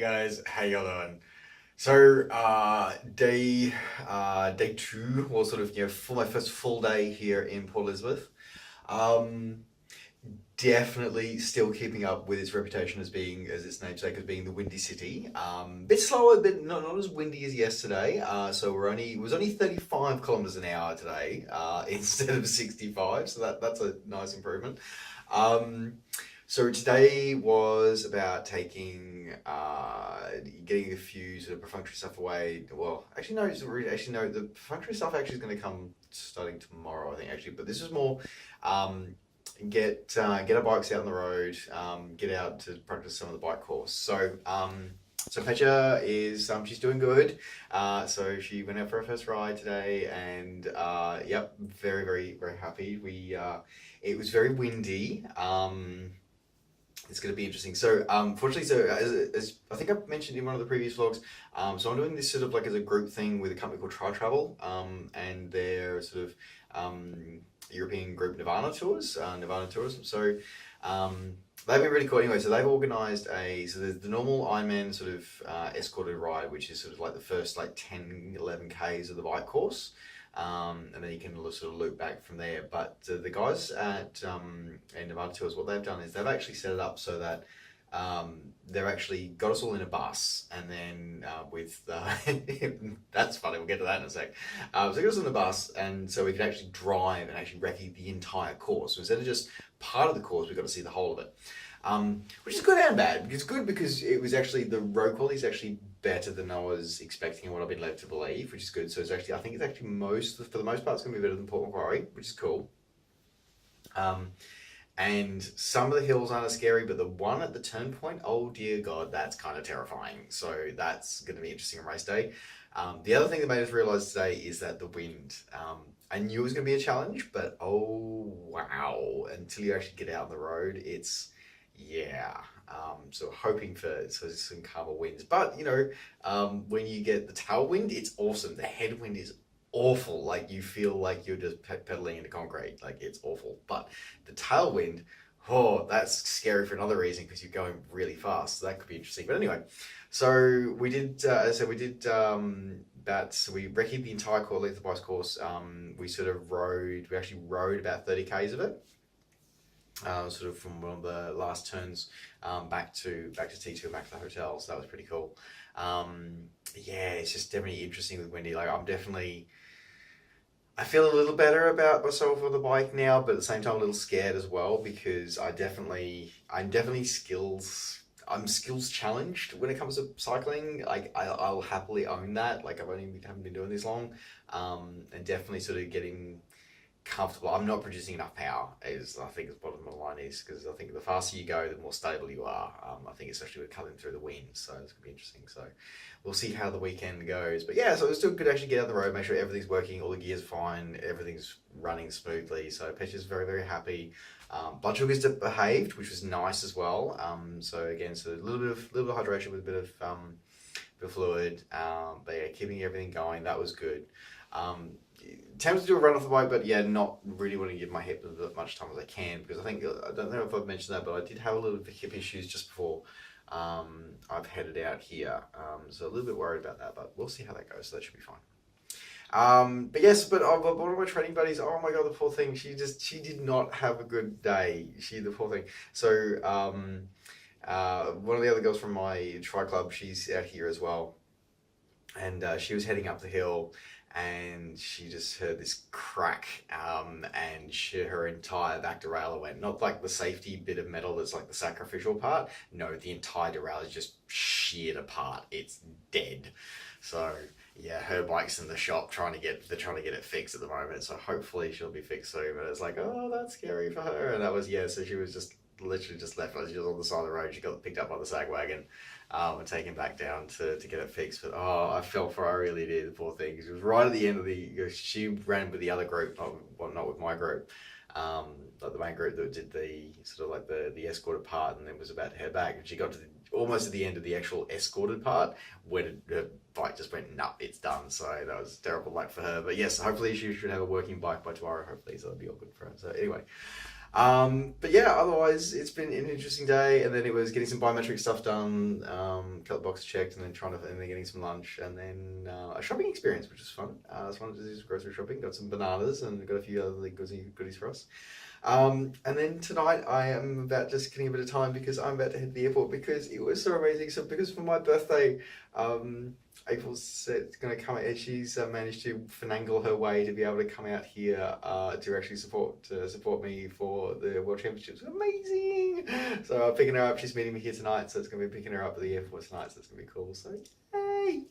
guys, how y'all doing? So day two was sort of for my first full day here in Port Elizabeth. Um, Definitely still keeping up with its reputation as being, as its namesake, as being the windy city. Bit slower, but not as windy as yesterday. So it was only 35 kilometers an hour today, instead of 65. So that's a nice improvement. Um, so today was about getting a few sort of perfunctory stuff away. Well, actually no, the perfunctory stuff actually is going to come starting tomorrow, I think actually. But this is more um, get our bikes out on the road, get out to practice some of the bike course. So Pecha is she's doing good. So she went out for her first ride today, and yep, very very very happy. It was very windy. It's going to be interesting. So, fortunately, as I think I've mentioned in one of the previous vlogs, so I'm doing this sort of like as a group thing with a company called Tri Travel, and their sort of European group Nirvana tours, Nirvana Tourism. So, they've been really cool. Anyway, so they've organised there's the normal Ironman sort of escorted ride, which is sort of like the first like 10, 11 Ks of the bike course. And then you can sort of loop back from there. But the guys at Nevada Tours, what they've done is they've actually set it up so that they've actually got us all in a bus, and then that's funny. We'll get to that in a sec. So they got us in a bus, and so we could actually drive and actually recce the entire course. So instead of just part of the course, we got to see the whole of it. Which is good and bad. It's good because it was actually, the road quality is actually better than I was expecting and what I've been led to believe, which is good. So I think it's actually for the most part, it's going to be better than Port Macquarie, which is cool. And some of the hills aren't as scary, but the one at the turn point, oh dear God, that's kind of terrifying. So that's going to be interesting on race day. The other thing that made us realise today is that the wind, I knew it was going to be a challenge, but oh wow, until you actually get out on the road, yeah. So hoping for some calmer winds. But, when you get the tailwind, it's awesome. The headwind is awful. Like, you feel like you're just pedaling into concrete. Like, it's awful. But the tailwind, oh, that's scary for another reason, because you're going really fast. So that could be interesting. But anyway, so we did, as I said, so we recce'd the entire length of the bike course. We actually rode about 30 Ks of it. Sort of from one of the last turns back to T2 and back to the hotel, so that was pretty cool. Yeah, it's just definitely interesting with windy. Like, I feel a little better about myself on the bike now, but at the same time a little scared as well, because I'm definitely I'm skills challenged when it comes to cycling. Like, I'll happily own that. Like, haven't been doing this long, and definitely sort of getting comfortable. I'm not producing enough power, is I think the bottom of the line is, because I think the faster you go, the more stable you are. I think especially with cutting through the wind, so it's gonna be interesting. So we'll see how the weekend goes. But yeah, so it's still good to actually get on the road, make sure everything's working, all the gear's fine, everything's running smoothly. So Pesh is very, very happy. Blood sugars behaved, which was nice as well. So again, so a little bit of hydration with a bit of fluid. But yeah, keeping everything going, that was good. Tempted to do a run off the bike, but yeah, not really want to give my hip as much time as I can, because I don't know if I've mentioned that, but I did have a little bit of hip issues just before I've headed out here. So a little bit worried about that, but we'll see how that goes. So that should be fine. But yes, but one of my training buddies, oh my God, the poor thing, she did not have a good day. The poor thing. So one of the other girls from my tri club, she's out here as well, and she was heading up the hill, and she just heard this crack, and her entire back derailleur went, not like the safety bit of metal that's like the sacrificial part, no, the entire derailleur is just sheared apart. It's dead. So yeah, her bike's in the shop trying to get it fixed at the moment, so hopefully she'll be fixed soon. But it's like, oh, that's scary for her. And that was, yeah, so she was just literally just left. She was on the side of the road. She got picked up by the sag wagon, and taken back down to get it fixed. But oh, I felt for her, I really did, the poor thing. She was right at the end of she ran with the other group, not with my group, like the main group that did the sort of like the escorted part, and then was about to head back. And she got to almost at the end of the actual escorted part, where her bike just went, nah, it's done. So that was terrible luck for her. But yes, hopefully she should have a working bike by tomorrow, hopefully, so that'll be all good for her. So anyway, But yeah, otherwise it's been an interesting day, and then it was getting some biometric stuff done, couple of boxes checked, and then and then getting some lunch, and then a shopping experience, which was fun. I just wanted to do some grocery shopping, got some bananas, and got a few other goodies for us. And then tonight I am about just getting a bit of time because I'm about to head to the airport because it was so amazing. So because for my birthday, April said it's going to come and she's managed to finagle her way to be able to come out here to actually support me for the World Championships. Amazing! So I'm picking her up. She's meeting me here tonight, so it's going to be picking her up at the airport tonight. So it's going to be cool. So hey.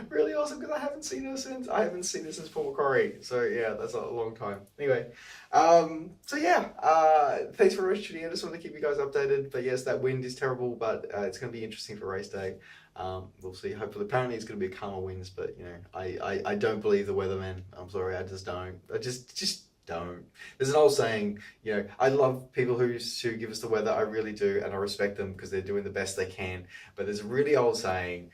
Really awesome because I haven't seen her since Paul Macquarie. So yeah, that's a long time. Anyway, so yeah, thanks for tuning in. I just want to keep you guys updated. But yes, that wind is terrible, but it's going to be interesting for race day. We'll see. Hopefully, apparently it's going to be calmer winds, but you know, I don't believe the weathermen. I'm sorry, I just don't. I just don't. There's an old saying, you know, I love people who give us the weather. I really do, and I respect them because they're doing the best they can. But there's a really old saying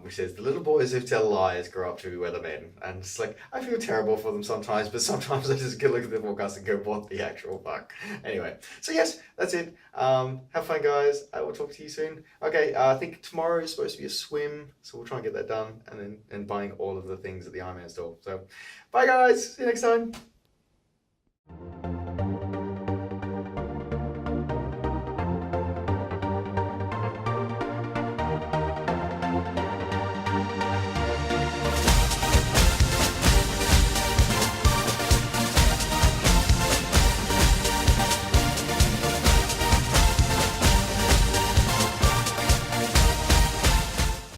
which says the little boys who tell lies grow up to be weathermen, and it's like I feel terrible for them sometimes, but sometimes I just look at the forecast and go, "What the actual fuck?" Anyway, so yes, that's it. Have fun, guys. I will talk to you soon. Okay, I think tomorrow is supposed to be a swim, so we'll try and get that done, and buying all of the things at the Ironman store. So, bye, guys. See you next time.